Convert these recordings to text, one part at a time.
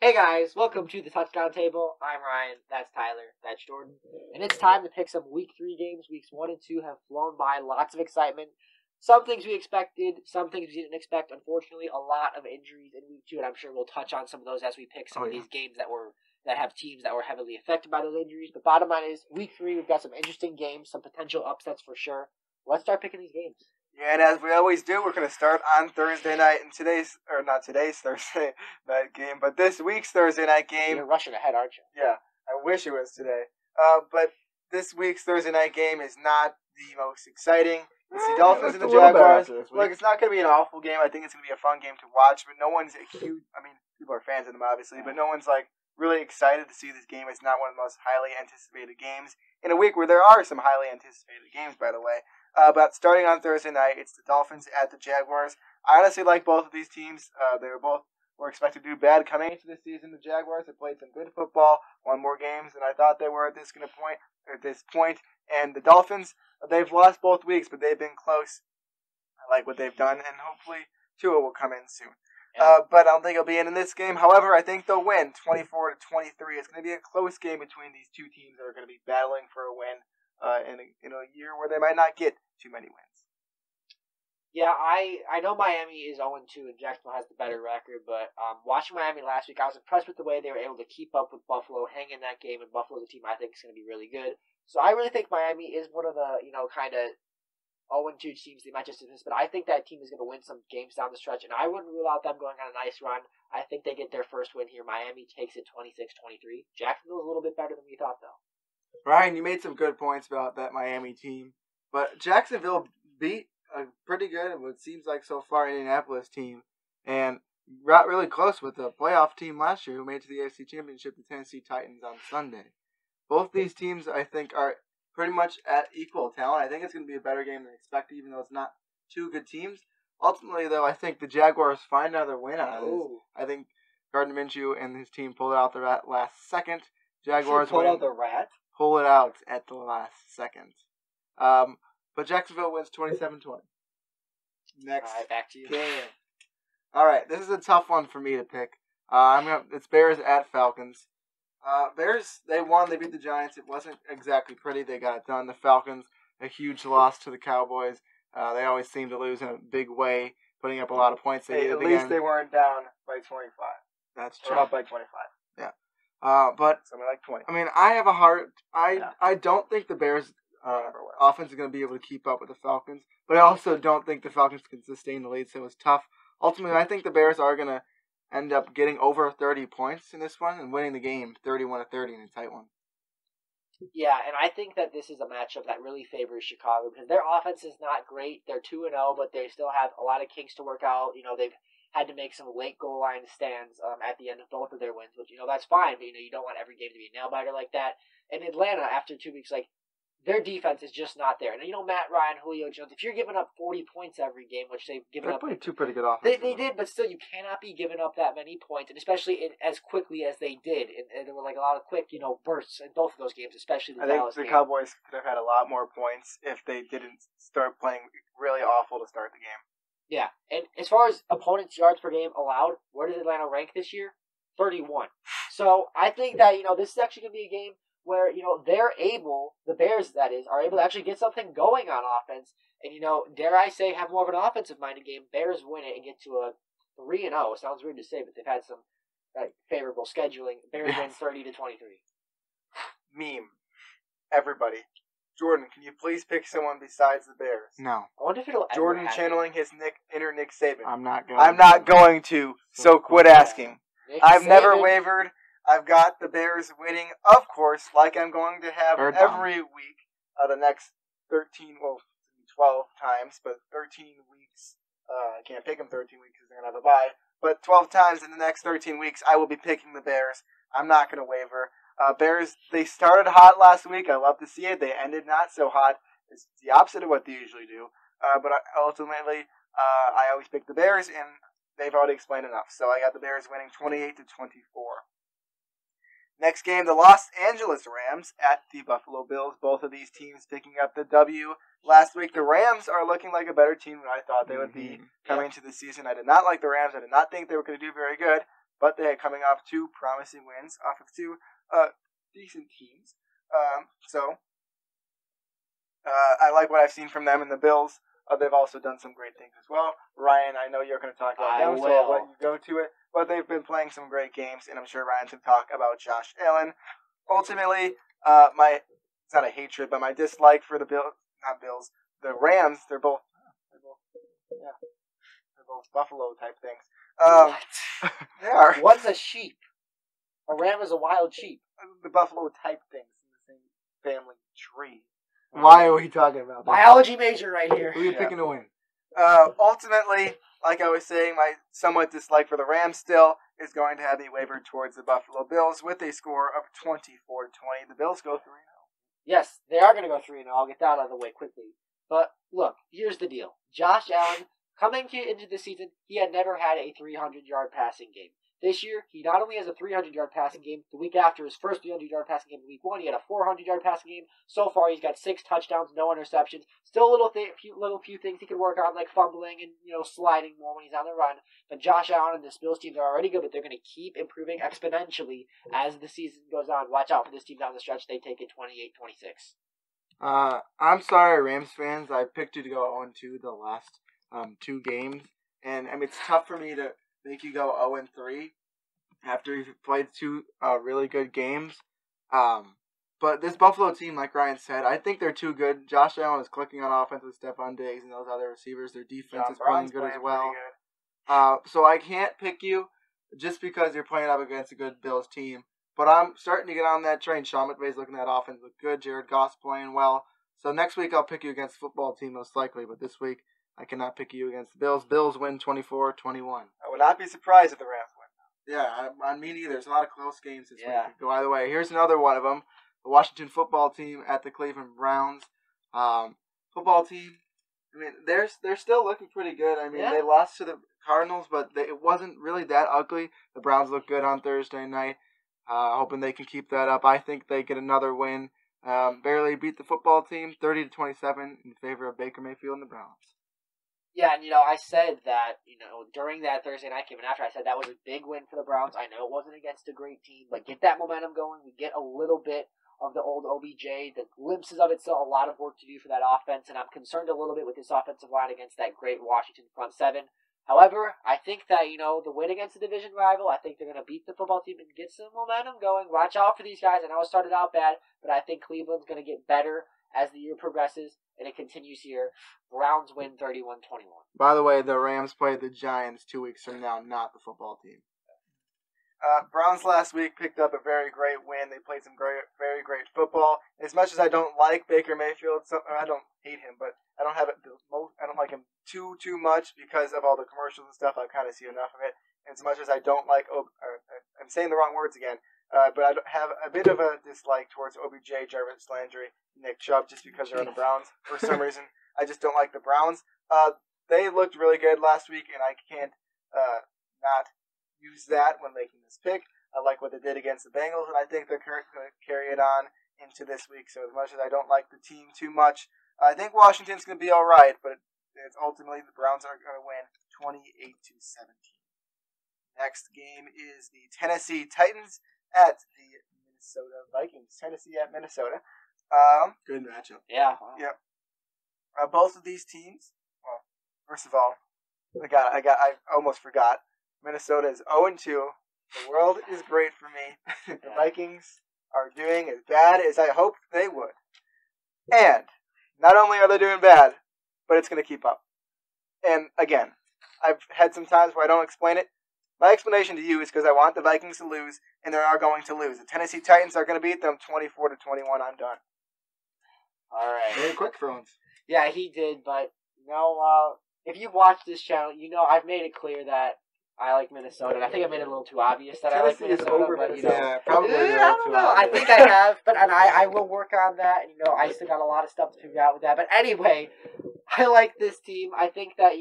Hey guys, welcome to the Touchdown Table. I'm Ryan, that's Tyler, that's Jordan. And it's time to pick some Week 3 games. Weeks 1 and 2 have flown by, lots of excitement. Some things we expected, some things we didn't expect. Unfortunately, a lot of injuries in Week 2, and I'm sure we'll touch on some of those as we pick some of these games that have teams that were heavily affected by those injuries. But bottom line is, Week 3, we've got some interesting games, some potential upsets for sure. Let's start picking these games. Yeah, and as we always do, we're going to start on Thursday night. And not today's Thursday night game, but this week's Thursday night game. You're rushing ahead, aren't you? Yeah, I wish it was today. But this week's Thursday night game is not the most exciting. It's the Dolphins and the Jaguars. Look, it's not going to be an awful game. I think it's going to be a fun game to watch, but no one's people are fans of them, obviously, but no one's, really excited to see this game. It's not one of the most highly anticipated games in a week where there are some highly anticipated games, by the way. But starting on Thursday night, it's the Dolphins at the Jaguars. I honestly like both of these teams. They were expected to do bad coming into this season. The Jaguars have played some good football, won more games than I thought they were at this point. And the Dolphins, they've lost both weeks, but they've been close. I like what they've done, and hopefully Tua will come in soon. Yeah. But I don't think he'll be in this game. However, I think they'll win 24-23. It's going to be a close game between these two teams that are going to be battling for a win in a year where they might not get too many wins. Yeah, I know Miami is 0-2 and Jacksonville has the better record, but watching Miami last week, I was impressed with the way they were able to keep up with Buffalo, hang in that game, and Buffalo's a team I think is going to be really good. So I really think Miami is one of the, kind of 0-2 teams they might just miss, but I think that team is going to win some games down the stretch, and I wouldn't rule out them going on a nice run. I think they get their first win here. Miami takes it 26-23. Jacksonville's a little bit better than we thought, though. Ryan, you made some good points about that Miami team, but Jacksonville beat a pretty good, what seems like so far, Indianapolis team, and got really close with the playoff team last year who made it to the AFC Championship, the Tennessee Titans, on Sunday. Both these teams, I think, are pretty much at equal talent. I think it's going to be a better game than expected, even though it's not two good teams. Ultimately, though, I think the Jaguars find another win out of this. I think Gardner Minshew and his team pulled it out the last second. Jaguars pull out the rat? Pull it out at the last second. But Jacksonville wins 27-20. Next. All right, back to you. Game. All right, this is a tough one for me to pick. It's Bears at Falcons. Bears, they won. They beat the Giants. It wasn't exactly pretty. They got it done. The Falcons, a huge loss to the Cowboys. They always seem to lose in a big way, putting up a lot of points. At least they weren't down by 25. That's true. Or up by 25. Yeah. But something like 20. I mean, I don't think the Bears offense is going to be able to keep up with the Falcons, but I also don't think the Falcons can sustain the lead, so it was tough. Ultimately, I think the Bears are going to end up getting over 30 points in this one and winning the game 31-30 in a tight one. Yeah, and I think that this is a matchup that really favors Chicago because their offense is not great. They're 2-0, but they still have a lot of kinks to work out. They've had to make some late goal line stands at the end of both of their wins, which, that's fine, but, you don't want every game to be a nail-biter like that. And Atlanta, after 2 weeks, their defense is just not there. And, Matt Ryan, Julio Jones, if you're giving up 40 points every game, which they've given up... They played two pretty good offenses. They did, but still, you cannot be giving up that many points, and especially as quickly as they did. And there were, a lot of quick, bursts in both of those games, especially the Dallas game. I think the Cowboys could have had a lot more points if they didn't start playing really awful to start the game. Yeah, and as far as opponents' yards per game allowed, where does Atlanta rank this year? 31. So I think that, this is actually going to be a game where, the Bears, that is, are able to actually get something going on offense. And, dare I say, have more of an offensive-minded game. Bears win it and get to a 3-0. Sounds weird to say, but they've had some favorable scheduling. Bears win 30-23. Meme. Everybody. Jordan, can you please pick someone besides the Bears? I No. wonder if it'll Jordan ever channeling his inner Nick Saban. I'm not going to, so quit asking. I've never wavered. I've got the Bears winning, of course, like I'm going to have every week the next 12 times, but 13 weeks. I can't pick them 13 weeks because they're going to have a bye. But 12 times in the next 13 weeks, I will be picking the Bears. I'm not going to waver. Bears, they started hot last week. I love to see it. They ended not so hot. It's the opposite of what they usually do. But ultimately, I always pick the Bears, and they've already explained enough. So I got the Bears winning 28-24. Next game, the Los Angeles Rams at the Buffalo Bills. Both of these teams picking up the W. Last week, the Rams are looking like a better team than I thought they would be coming into the season. I did not like the Rams. I did not think they were going to do very good. but they're coming off 2 promising wins off of 2 decent teams. I like what I've seen from them and the Bills. They've also done some great things as well. Ryan, I know you're going to talk about them, so I'll let you go to it. But they've been playing some great games, and I'm sure Ryan's going to talk about Josh Allen. Ultimately, it's not a hatred, but my dislike for the the Rams, they're both Buffalo type things. What? They are. What's a sheep? A ram is a wild sheep. The Buffalo type things in the same family tree. Why are we talking about that? Biology major right here. Who are you picking to win? Ultimately, like I was saying, my somewhat dislike for the Rams still is going to have me wavered towards the Buffalo Bills with a score of 24-20. The Bills go 3-0. Yes, they are going to go 3-0. I'll get that out of the way quickly. But look, here's the deal. Josh Allen, coming into the season, he had never had a 300-yard passing game. This year, he not only has a 300-yard passing game, the week after his first 300-yard passing game in week 1, he had a 400-yard passing game. So far, he's got 6 touchdowns, no interceptions. Still a few things he can work on, like fumbling and sliding more when he's on the run. But Josh Allen and the Bills teams are already good, but they're going to keep improving exponentially as the season goes on. Watch out for this team down the stretch. They take it 28-26. I'm sorry, Rams fans. I picked you to go 0-2 the last 2 games, and it's tough for me to make you go 0-3 after you've played 2 really good games. But this Buffalo team, like Ryan said, I think they're too good. Josh Allen is clicking on offense with Stephon Diggs and those other receivers. Their defense is playing good as well. So I can't pick you just because you're playing up against a good Bills team. But I'm starting to get on that train. Sean McVay's looking at offense look good. Jared Goff's playing well. So next week I'll pick you against the football team most likely. But this week I cannot pick you against the Bills. Bills win 24-21. I would not be surprised if the Rams win. Yeah, I mean, either. There's a lot of close games this week. Go either way. Here's another one of them. The Washington football team at the Cleveland Browns. Football team, they're still looking pretty good. They lost to the Cardinals, but it wasn't really that ugly. The Browns look good on Thursday night. Hoping they can keep that up. I think they get another win. Barely beat the football team, 30-27 in favor of Baker Mayfield and the Browns. Yeah, and I said that, during that Thursday night game, and after I said that was a big win for the Browns. I know it wasn't against a great team, but get that momentum going. We get a little bit of the old OBJ, the glimpses of it, still a lot of work to do for that offense, and I'm concerned a little bit with this offensive line against that great Washington front seven. However, I think that, the win against the division rival, I think they're going to beat the football team and get some momentum going. Watch out for these guys. I know it started out bad, but I think Cleveland's going to get better as the year progresses, and it continues here. Browns win 31-21. By the way, the Rams play the Giants 2 weeks from now, not the football team. Browns last week picked up a very great win. They played some very great football. As much as I don't like Baker Mayfield, I don't hate him, but I don't like him too much because of all the commercials and stuff. I kind of see enough of it. And as much as I don't like, I'm saying the wrong words again, but I have a bit of a dislike towards OBJ, Jarvis Landry, Nick Chubb, just because they're on the Browns. For some reason, I just don't like the Browns. They looked really good last week, and I can't not use that when making this pick. I like what they did against the Bengals, and I think they're going to carry it on into this week. So as much as I don't like the team too much, I think Washington's going to be all right, but it's ultimately the Browns are going to win 28-17. Next game is the Tennessee Titans at the Minnesota Vikings. Tennessee at Minnesota. Good matchup. Yeah. Wow. Yep. Both of these teams. Well, first of all, I almost forgot. Minnesota is 0-2. The world is great for me. The Vikings are doing as bad as I hoped they would. And not only are they doing bad, but it's going to keep up. And again, I've had some times where I don't explain it. My explanation to you is because I want the Vikings to lose, and they are going to lose. The Tennessee Titans are going to beat them 24-21. I'm done. All right. Very quick for once. Yeah, he did, but if you've watched this channel, I've made it clear that I like Minnesota. And I think I made it a little too obvious that Tennessee I like Minnesota. But, yeah, probably. I don't know. I think I have, but I will work on that. And, I still got a lot of stuff to figure out with that. But anyway, I like this team. I think that,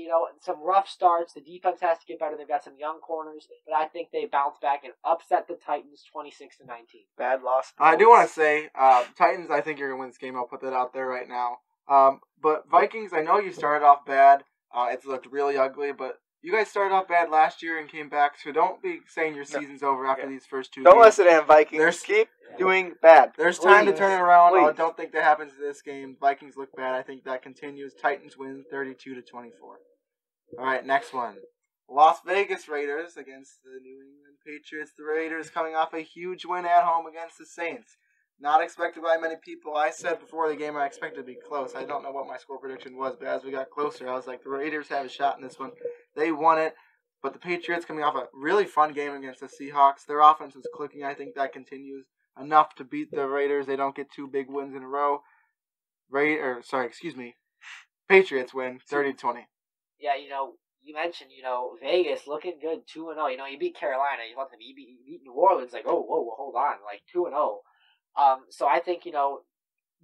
some rough starts. The defense has to get better. They've got some young corners. But I think they bounce back and upset the Titans 26-19. Bad loss. I do want to say, Titans, I think you're going to win this game. I'll put that out there right now. But Vikings, I know you started off bad. It's looked really ugly, but You guys started off bad last year and came back, so don't be saying your season's over after these first 2 Don't games. listen to him, Vikings. Keep doing bad. There's time to turn it around. Please. I don't think that happens this game. Vikings look bad. I think that continues. Titans win 32-24. All right, next one. Las Vegas Raiders against the New England Patriots. The Raiders coming off a huge win at home against the Saints. Not expected by many people. I said before the game I expected to be close. I don't know what my score prediction was, but as we got closer, I was like, the Raiders have a shot in this one. They won it. But the Patriots coming off a really fun game against the Seahawks. Their offense was clicking. I think that continues enough to beat the Raiders. They don't get 2 big wins in a row. Patriots win 30-20. Yeah, you mentioned, Vegas looking good, 2-0. You beat Carolina, you beat New Orleans, like, oh, whoa, hold on, like 2-0. So I think,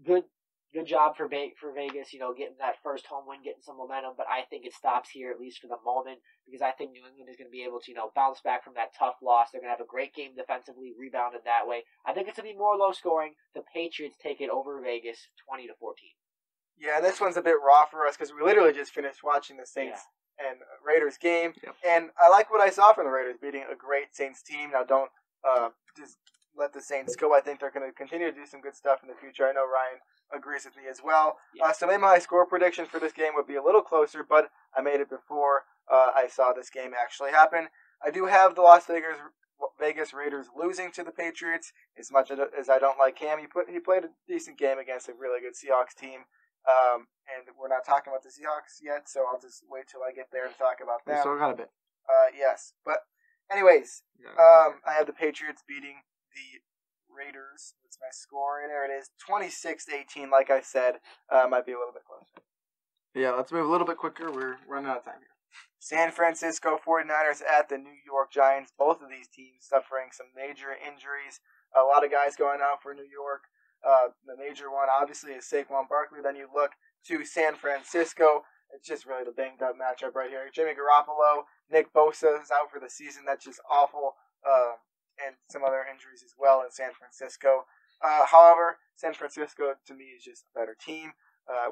good job for Vegas, getting that first home win, getting some momentum. But I think it stops here, at least for the moment, because I think New England is going to be able to, bounce back from that tough loss. They're going to have a great game defensively, rebounded that way. I think it's going to be more low scoring. The Patriots take it over Vegas, 20-14. Yeah, this one's a bit raw for us because we literally just finished watching the Saints and Raiders game, and I like what I saw from the Raiders beating a great Saints team. Now, don't just let the Saints go. I think they're going to continue to do some good stuff in the future. I know Ryan agrees with me as well. So maybe my score prediction for this game would be a little closer, but I made it before I saw this game actually happen. I do have the Las Vegas Raiders losing to the Patriots. As much as I don't like Cam, he played a decent game against a really good Seahawks team. And we're not talking about the Seahawks yet, so I'll just wait till I get there and talk about them. We still got a bit. Yes, but anyways, I have the Patriots beating the Raiders. What's my score? There it is, 26-18. Like I said, might be a little bit closer. Yeah, let's move a little bit quicker. We're running out of time here. San Francisco 49ers at the New York Giants. Both of these teams suffering some major injuries. A lot of guys going out for New York. The major one, obviously, is Saquon Barkley. Then you look to San Francisco. It's just really the banged up matchup right here. Jimmy Garoppolo, Nick Bosa is out for the season. That's just awful. And some other injuries as well in San Francisco. However, San Francisco, to me, is just a better team.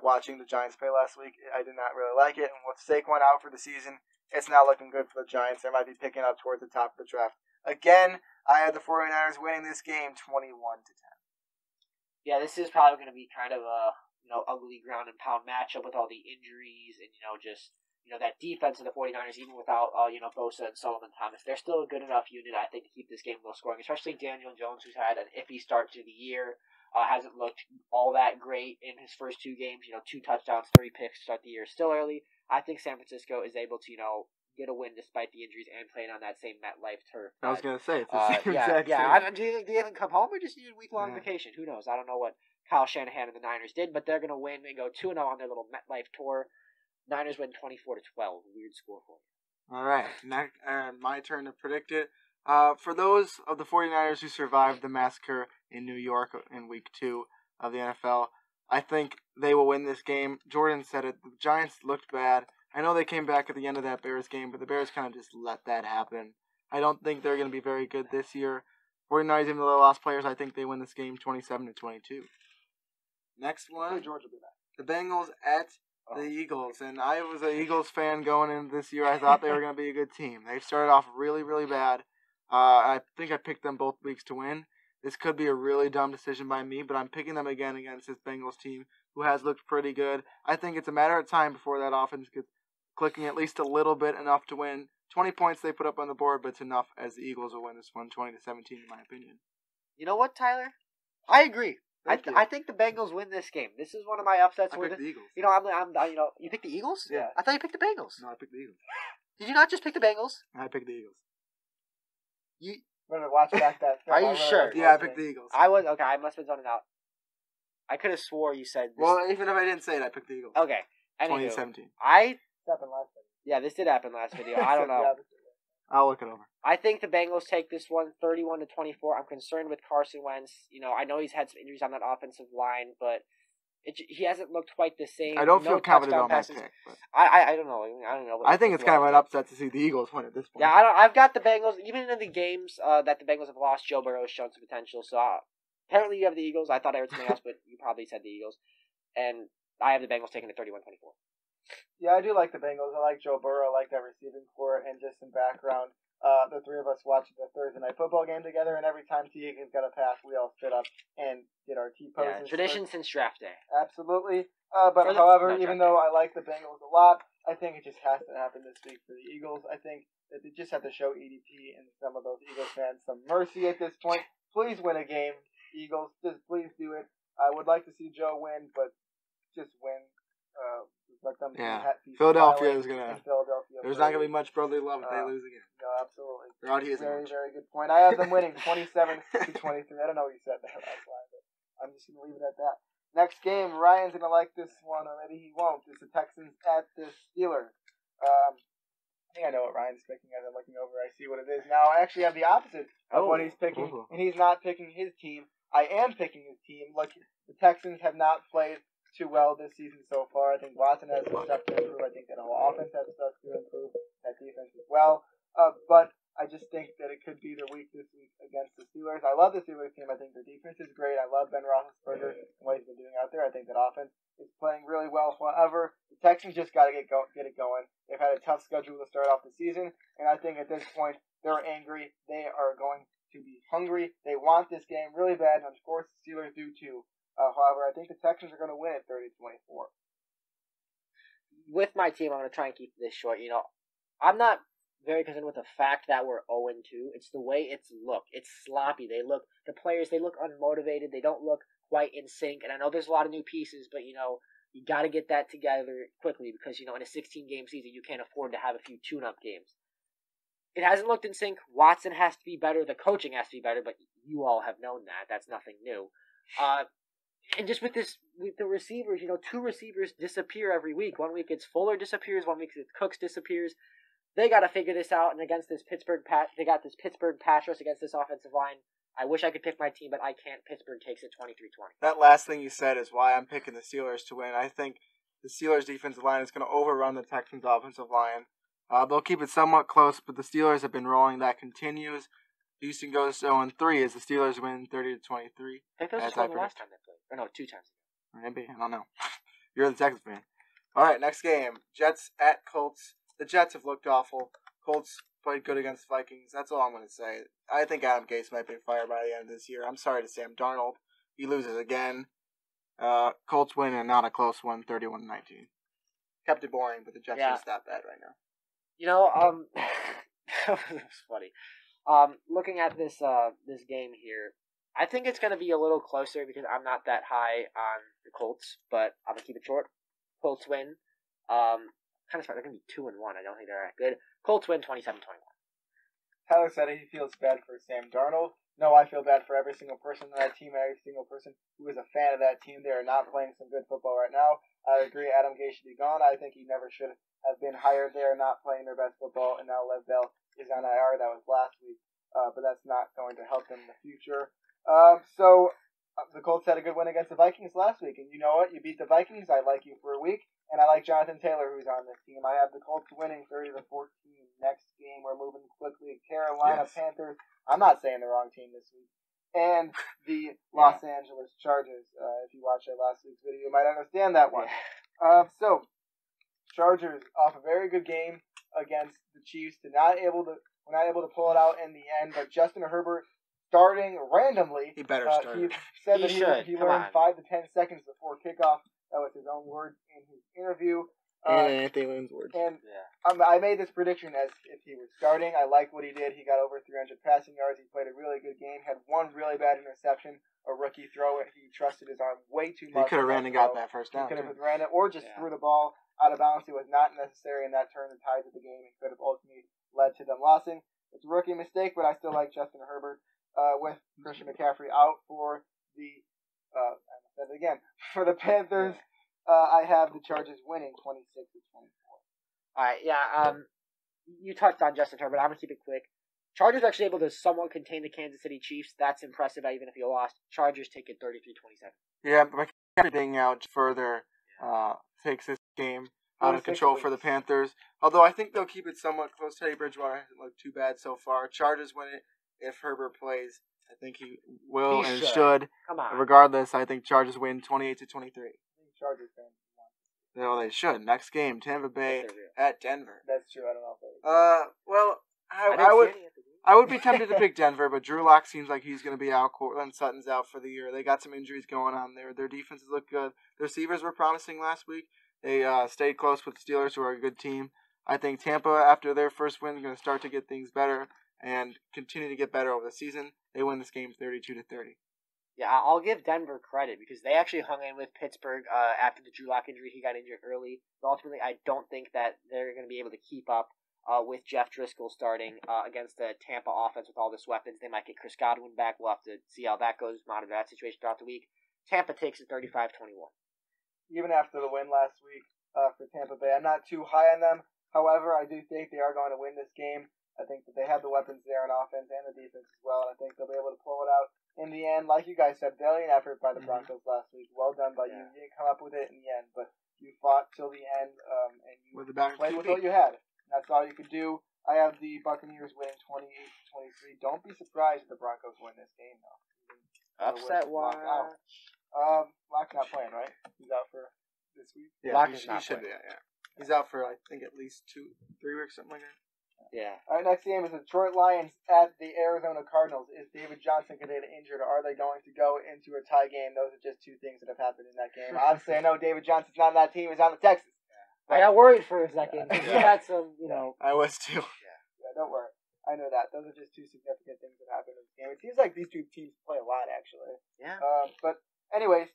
Watching the Giants play last week, I did not really like it. And with Saquon out for the season, it's not looking good for the Giants. They might be picking up towards the top of the draft. Again, I had the 49ers winning this game 21-10. Yeah, this is probably going to be kind of a ugly ground and pound matchup with all the injuries and just that defense of the 49ers, even without Bosa and Solomon Thomas. They're still a good enough unit, I think, to keep this game low scoring, especially Daniel Jones, who's had an iffy start to the year. Hasn't looked all that great in his first 2 games. 2 touchdowns, 3 picks to start the year. Still early. I think San Francisco is able to get a win despite the injuries and playing on that same MetLife turf. I was going to say, it's the same exact same. Do you think they even come home or just need a week-long vacation? Who knows? I don't know what Kyle Shanahan and the Niners did, but they're going to win and go 2-0 on their little MetLife tour. Niners win 24-12. Weird score for you. All right. Next, my turn to predict it. For those of the 49ers who survived the massacre in New York in Week 2 of the NFL, I think they will win this game. Jordan said it. The Giants looked bad. I know they came back at the end of that Bears game, but the Bears kind of just let that happen. I don't think they're going to be very good this year. 49ers, even though they lost players, I think they win this game 27-22. Next one, the Bengals at the Eagles. And I was an Eagles fan going into this year. I thought they were going to be a good team. They started off really, really bad. I think I picked them both weeks to win. This could be a really dumb decision by me, but I'm picking them again against this Bengals team who has looked pretty good. I think it's a matter of time before that offense gets clicking at least a little bit, enough to win. 20 points they put up on the board, but it's enough as the Eagles will win this one 20-17 in my opinion. You know what, Tyler? I agree. I think the Bengals win this game. This is one of my upsets. I picked the Eagles. You picked the Eagles? Yeah. I thought you picked the Bengals. No, I picked the Eagles. Did you not just pick the Bengals? I picked the Eagles. I'm gonna watch back that film. Are you sure? Yeah, I picked the Eagles. I must have been zoning out. I could have swore you said this. Well, even if I didn't say it, I picked the Eagles. Okay. 2017. Yeah, this did happen last video. I don't know. I'll look it over. I think the Bengals take this one 31-24. I'm concerned with Carson Wentz. I know he's had some injuries on that offensive line, but he hasn't looked quite the same. I don't feel confident on that pick. I don't know. I think it's kind of an upset to see the Eagles win at this point. Yeah, I've got the Bengals. Even in the games that the Bengals have lost, Joe Burrow has shown some potential. So apparently you have the Eagles. I thought I heard something else, but you probably said the Eagles. And I have the Bengals taking it 31-24. Yeah, I do like the Bengals. I like Joe Burrow. I like that receiving core, and just some background. The three of us watched the Thursday night football game together, and every time T. Higgins got a pass, we all stood up and did our T poses. Yeah, tradition since draft day. Absolutely. However, even though I like the Bengals a lot, I think it just has to happen this week for the Eagles. I think that they just have to show EDP and some of those Eagles fans some mercy at this point. Please win a game, Eagles. Just please do it. I would like to see Joe win, but just win. Let them be Philadelphia is gonna. Philadelphia. There's not gonna be much brotherly love if they lose again. No, absolutely. Very, very good point. I have them winning 27-23. I don't know what you said that last line, but I'm just gonna leave it at that. Next game, Ryan's gonna like this one, or maybe he won't. It's the Texans at the Steelers. I think I know what Ryan's picking as I'm looking over. I see what it is now. I actually have the opposite of what he's picking, and he's not picking his team. I am picking his team. Look, the Texans have not played too well this season so far. I think Watson has some stuff to improve. I think that whole offense has stuff to improve. That defense as well. But I just think that it could be their week this week against the Steelers. I love the Steelers team. I think their defense is great. I love Ben Roethlisberger and what he's been doing out there. I think that offense is playing really well. However, the Texans just got to get it going. They've had a tough schedule to start off the season, and I think at this point they're angry. They are going to be hungry. They want this game really bad, and of course the Steelers do too. However, I think the Texans are going to win at 30-24. With my team, I'm going to try and keep this short. I'm not very concerned with the fact that we're 0-2. It's the way it's looked. It's sloppy. The players look unmotivated. They don't look quite in sync. And I know there's a lot of new pieces, but you got to get that together quickly because in a 16-game season, you can't afford to have a few tune-up games. It hasn't looked in sync. Watson has to be better. The coaching has to be better, but you all have known that. That's nothing new. And just with the receivers, two receivers disappear every week. 1 week it's Fuller disappears, 1 week it's Cooks disappears. They got to figure this out. And against this they got this Pittsburgh pass rush against this offensive line. I wish I could pick my team, but I can't. Pittsburgh takes it 23-20. That last thing you said is why I'm picking the Steelers to win. I think the Steelers' defensive line is going to overrun the Texans' offensive line. They'll keep it somewhat close, but the Steelers have been rolling. That continues. Houston goes 0-3 as the Steelers win 30-23. I think those were the last time they played. Or no, 2 times. Maybe. I don't know. You're the Texans fan. All right, next game. Jets at Colts. The Jets have looked awful. Colts played good against Vikings. That's all I'm going to say. I think Adam Gase might be fired by the end of this year. I'm sorry to Sam Darnold. He loses again. Colts win and not a close one, 31-19. Kept it boring, but the Jets are just that bad right now. It's funny. Looking at this game here, I think it's going to be a little closer because I'm not that high on the Colts, but I'm going to keep it short. Colts win. Kind of smart. They're going to be 2-1. I don't think they're that good. Colts win 27-21. Tyler said he feels bad for Sam Darnold. No, I feel bad for every single person on that team, every single person who is a fan of that team. They are not playing some good football right now. I agree Adam Gase should be gone. I think he never should have been hired there, not playing their best football, and now Lev Bell is on IR. That was last week, but that's not going to help them in the future. So the Colts had a good win against the Vikings last week, and you know what? You beat the Vikings. I like you for a week, and I like Jonathan Taylor, who's on this team. I have the Colts winning 30-14. Next game, we're moving quickly. Carolina Panthers. I'm not saying the wrong team this week. And the Los Angeles Chargers. If you watched that last week's video, you might understand that one. So, Chargers off a very good game against the Chiefs. We're not able to pull it out in the end, but Justin Herbert starting randomly. He better start. He said that he learned 5 to 10 seconds before kickoff. That was his own words in his interview. And Anthony Lynn's words. And I made this prediction as if he was starting. I like what he did. He got over 300 passing yards. He played a really good game. Had one really bad interception, a rookie throw. He trusted his arm way too much. He could have ran and got that first down. He could have ran it or just threw the ball out of bounds. It was not necessary, and that turned the tides of the game. It could have ultimately led to them losing. It's a rookie mistake, but I still like Justin Herbert with Christian McCaffrey out for the for the Panthers. I have the Chargers winning 26-24. All right, you touched on Justin Herbert. I'm going to keep it quick. Chargers actually able to somewhat contain the Kansas City Chiefs. That's impressive, even if you lost. Chargers take it 33-27. Yeah, but everything out further takes this game out of control for the Panthers. Although I think they'll keep it somewhat close. Teddy Bridgewater hasn't looked too bad so far. Chargers win it if Herbert plays. I think he will should. Come on. Regardless, I think Chargers win 28-23. Chargers fans. No, they should. Next game, Tampa Bay at Denver. That's true. I don't know if well, I would be tempted to pick Denver, but Drew Lock seems like he's going to be out. Cortland Sutton's out for the year. They got some injuries going on there. Their defenses look good. Their receivers were promising last week. They stayed close with the Steelers, who are a good team. I think Tampa, after their first win, is going to start to get things better and continue to get better over the season. They win this game 32-30. Yeah, I'll give Denver credit because they actually hung in with Pittsburgh after the Drew Lock injury. He got injured early. But ultimately, I don't think that they're going to be able to keep up with Jeff Driscoll starting against the Tampa offense with all this weapons. They might get Chris Godwin back. We'll have to see how that goes, monitor that situation throughout the week. Tampa takes it 35-21. Even after the win last week for Tampa Bay, I'm not too high on them. However, I do think they are going to win this game. I think that they have the weapons there on offense and the defense as well. I think they'll be able to pull it out in the end. Like you guys said, valiant effort by the Broncos last week. Well done by you. You didn't come up with it in the end, but you fought till the end and you played with what you had. And that's all you could do. I have the Buccaneers winning 28-23. Don't be surprised if the Broncos win this game, though. Upset watch. Lock's not playing, right? He's out for this week? Yeah, he should be. Yeah. He's out for, I think, at least 2-3 weeks, something like that. Yeah. All right, next game is the Detroit Lions at the Arizona Cardinals. Is David Johnson going to get injured, or are they going to go into a tie game? Those are just two things that have happened in that game. Obviously, I know David Johnson's not on that team. He's on the Texans. I got worried for a second. He had some, I was too. Yeah, don't worry. I know that. Those are just two significant things that happened in this game. It seems like these two teams play a lot, actually. Yeah. But anyways,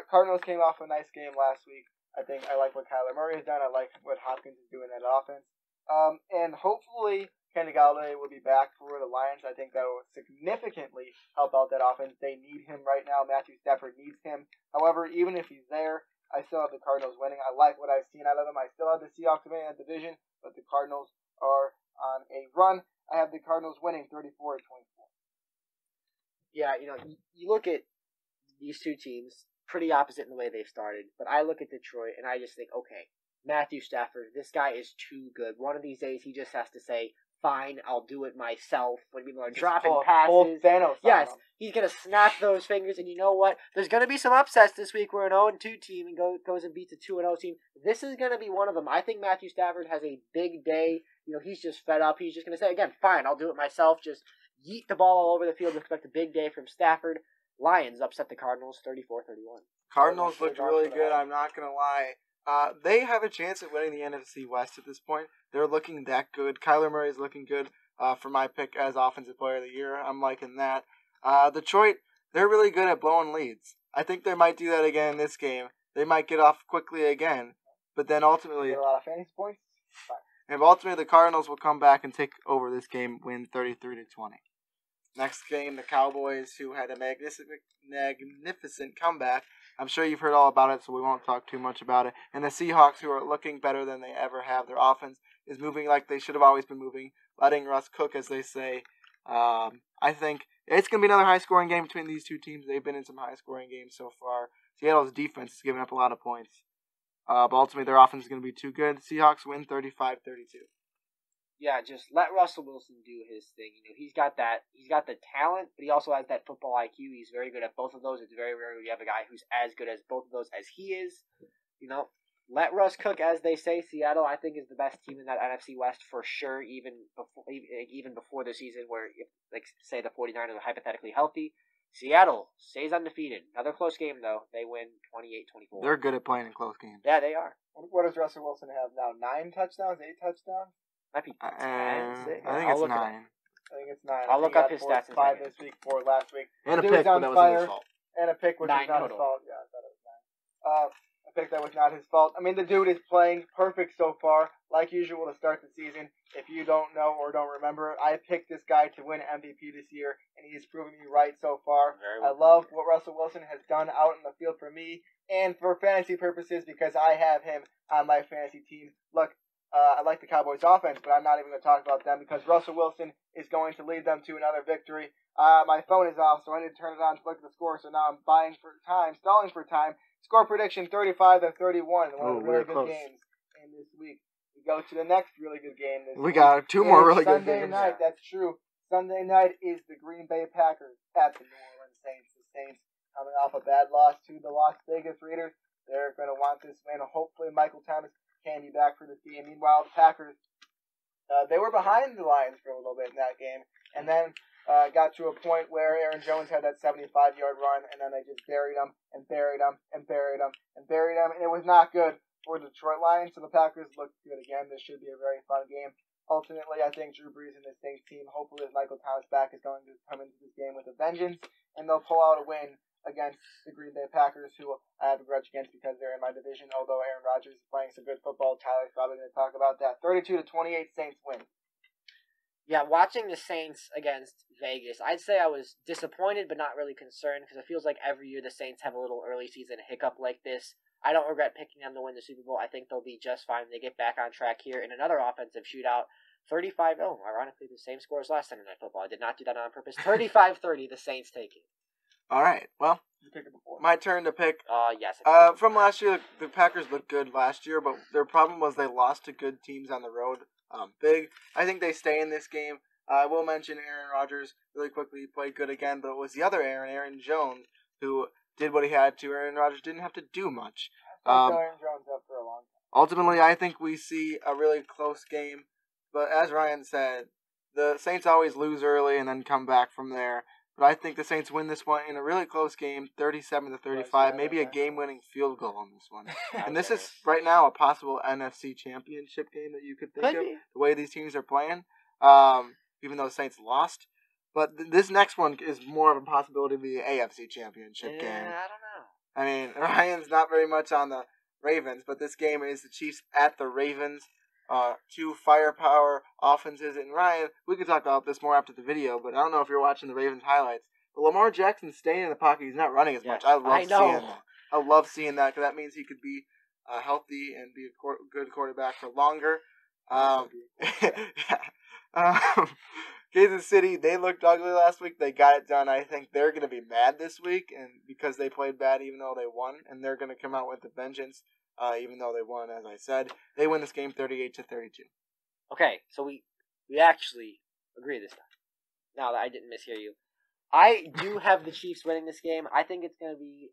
Cardinals came off a nice game last week. I think I like what Kyler Murray has done. I like what Hopkins is doing in that offense. And hopefully Kenny Galladay will be back for the Lions. I think that will significantly help out that offense. They need him right now. Matthew Stafford needs him. However, even if he's there, I still have the Cardinals winning. I like what I've seen out of them. I still have the Seahawks winning that division, but the Cardinals are on a run. I have the Cardinals winning 34-24. Yeah, you look at these two teams, pretty opposite in the way they've started, but I look at Detroit and I just think, okay, Matthew Stafford, this guy is too good. One of these days he just has to say, fine, I'll do it myself. When people are dropping passes. Yes, he's going to snap those fingers, and you know what? There's going to be some upsets this week. We're an 0-2 team and goes and beats a 2-0 team. This is going to be one of them. I think Matthew Stafford has a big day. He's just fed up. He's just going to say, again, fine, I'll do it myself. Just yeet the ball all over the field. Expect a big day from Stafford. Lions upset the Cardinals 34-31. Cardinals looked really good, I'm not going to lie. They have a chance at winning the NFC West at this point. They're looking that good. Kyler Murray is looking good for my pick as Offensive Player of the Year. I'm liking that. Detroit, they're really good at blowing leads. I think they might do that again in this game. They might get off quickly again, but then ultimately... Get a lot of fantasy points? Fine. And ultimately the Cardinals will come back and take over this game, win 33-20. Next game, the Cowboys, who had a magnificent comeback. I'm sure you've heard all about it, so we won't talk too much about it. And the Seahawks, who are looking better than they ever have. Their offense is moving like they should have always been moving, letting Russ cook, as they say. I think it's going to be another high-scoring game between these two teams. They've been in some high-scoring games so far. Seattle's defense has given up a lot of points. But ultimately, their offense is going to be too good. Seahawks win 35-32. Yeah, just let Russell Wilson do his thing. He's got the talent, but he also has that football IQ. He's very good at both of those. It's very rare you have a guy who's as good as both of those as he is. Let Russ cook, as they say. Seattle, I think, is the best team in that NFC West for sure, even before the season, where, say the 49ers are hypothetically healthy. Seattle stays undefeated. Another close game, though. They win 28-24. They're good at playing in close games. Yeah, they are. What does Russell Wilson have now? 9 touchdowns? 8 touchdowns? Might be 10. I think it's 9. I think it's 9. I'll look up his stats. 5 this week, 4 last week. And a pick, but that wasn't his fault. And a pick, which was not his fault. Yeah, I thought it was 9. A pick that was not his fault. I mean, the dude is playing perfect so far, like usual to start the season. If you don't know or don't remember, I picked this guy to win MVP this year, and he's proven me right so far. I love what Russell Wilson has done out in the field for me and for fantasy purposes because I have him on my fantasy team. Look, I like the Cowboys offense, but I'm not even going to talk about them because Russell Wilson is going to lead them to another victory. My phone is off, so I need to turn it on to look at the score, so now I'm stalling for time. Score prediction 35-31, one of the really good games in this week. We go to the next really good game this week. We got 2 more really good games. Sunday night, that's true. Sunday night is the Green Bay Packers at the New Orleans Saints. The Saints coming off a bad loss to the Las Vegas Raiders. They're going to want this win. Hopefully Michael Thomas can be back for this game. Meanwhile, the Packers, they were behind the Lions for a little bit in that game, and then got to a point where Aaron Jones had that 75-yard run, and then they just buried him and buried him and buried him and buried him, and it was not good for the Detroit Lions. So the Packers looked good again. This should be a very fun game. Ultimately, I think Drew Brees and this Saints team, hopefully with Michael Thomas back, is going to come into this game with a vengeance, and they'll pull out a win against the Green Bay Packers, who I have a grudge against because they're in my division, although Aaron Rodgers is playing some good football. Tyler's probably going to talk about that. 32-28 Saints win. Yeah, watching the Saints against Vegas, I'd say I was disappointed but not really concerned because it feels like every year the Saints have a little early season hiccup like this. I don't regret picking them to win the Super Bowl. I think they'll be just fine when they get back on track here in another offensive shootout. 35-0, ironically the same score as last Sunday Night Football. I did not do that on purpose. 35-30, the Saints take it. All right, well, my turn to pick. Yes. From last year, the Packers looked good last year, but their problem was they lost to good teams on the road. Big. I think they stay in this game. I will mention Aaron Rodgers really quickly. He played good again, but it was the other Aaron Jones, who did what he had to. Aaron Rodgers didn't have to do much. Aaron Jones up for a long time. Ultimately, I think we see a really close game, but as Ryan said, the Saints always lose early and then come back from there. But I think the Saints win this one in a really close game, 37-35, maybe a game-winning field goal on this one. And this is, right now, a possible NFC championship game that you could think of, the way these teams are playing, even though the Saints lost. But this next one is more of a possibility to be an AFC championship game. I don't know. I mean, Ryan's not very much on the Ravens, but this game is the Chiefs at the Ravens. Two firepower offenses. And Ryan, we could talk about this more after the video, but I don't know if you're watching the Ravens highlights. But Lamar Jackson staying in the pocket, he's not running as much. I love seeing that. I love seeing that because that means he could be healthy and be a good quarterback for longer. Kansas City, they looked ugly last week. They got it done. I think they're going to be mad this week, and because they played bad even though they won, and they're going to come out with a vengeance. Even though they won, as I said. They win this game 38-32. Okay, so we actually agree this time. Now that I didn't mishear you. I do have the Chiefs winning this game. I think it's going to be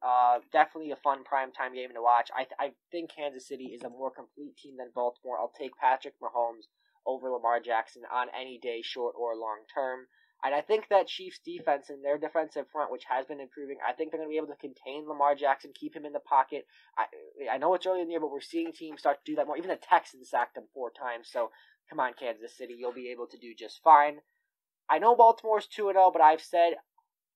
definitely a fun primetime game to watch. I think Kansas City is a more complete team than Baltimore. I'll take Patrick Mahomes over Lamar Jackson on any day, short or long term. And I think that Chiefs defense and their defensive front, which has been improving, I think they're going to be able to contain Lamar Jackson, keep him in the pocket. I know it's early in the year, but we're seeing teams start to do that more. Even the Texans sacked him 4 times. So come on, Kansas City, you'll be able to do just fine. I know Baltimore's 2-0, but I've said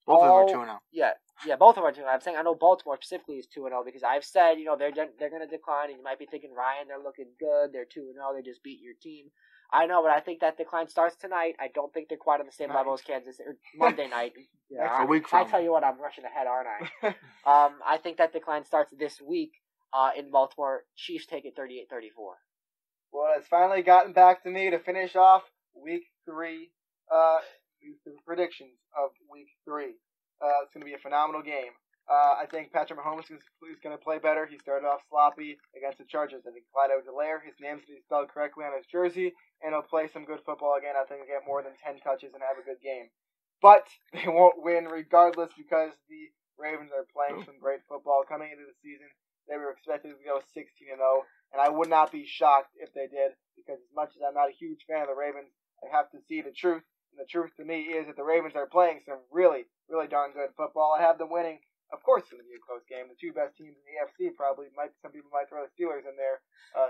both of them are 2-0. Yeah, both of them are 2-0. I'm saying I know Baltimore specifically is 2-0 because I've said they're going to decline, and you might be thinking Ryan, they're looking good, they're 2-0, they just beat your team. I know, but I think that decline starts tonight. I don't think they're quite on the same level as Kansas or Monday night. A week from. I tell you what, I'm rushing ahead, aren't I? I think that decline starts this week in Baltimore. Chiefs take it 38-34. Well, it's finally gotten back to me to finish off Week 3. The predictions of Week 3. It's going to be a phenomenal game. I think Patrick Mahomes is going to play better. He started off sloppy against the Chargers. I think Clyde Edwards-Helaire, his name's going to be spelled correctly on his jersey, and he'll play some good football again. I think he'll get more than 10 touches and have a good game. But they won't win regardless because the Ravens are playing some great football coming into the season. They were expected to go 16-0, and I would not be shocked if they did because as much as I'm not a huge fan of the Ravens, I have to see the truth. And the truth to me is that the Ravens are playing some really, really darn good football. I have them winning. Of course, it's going to be a close game. The 2 best teams in the AFC some people might throw the Steelers in there.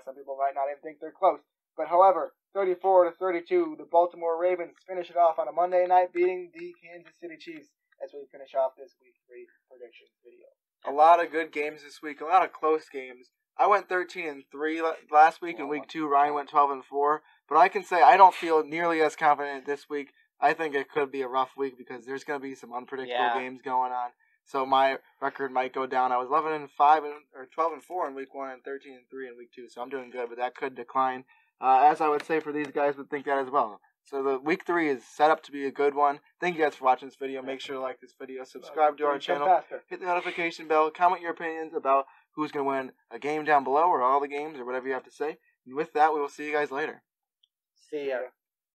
Some people might not even think they're close. But however, 34-32, the Baltimore Ravens finish it off on a Monday night, beating the Kansas City Chiefs as we finish off this Week 3 predictions video. A lot of good games this week, a lot of close games. I went 13-3 last week. In Week 2, Ryan went 12-4. But I can say I don't feel nearly as confident this week. I think it could be a rough week because there's going to be some unpredictable games going on. So my record might go down. I was 11-5 or 12-4 in Week 1 and 13-3 in Week 2. So I'm doing good, but that could decline. As I would say for these guys would think that as well. So the Week 3 is set up to be a good one. Thank you guys for watching this video. Make sure to like this video, subscribe to our channel, hit the notification bell, comment your opinions about who's going to win a game down below or all the games or whatever you have to say. And with that, we will see you guys later. See ya.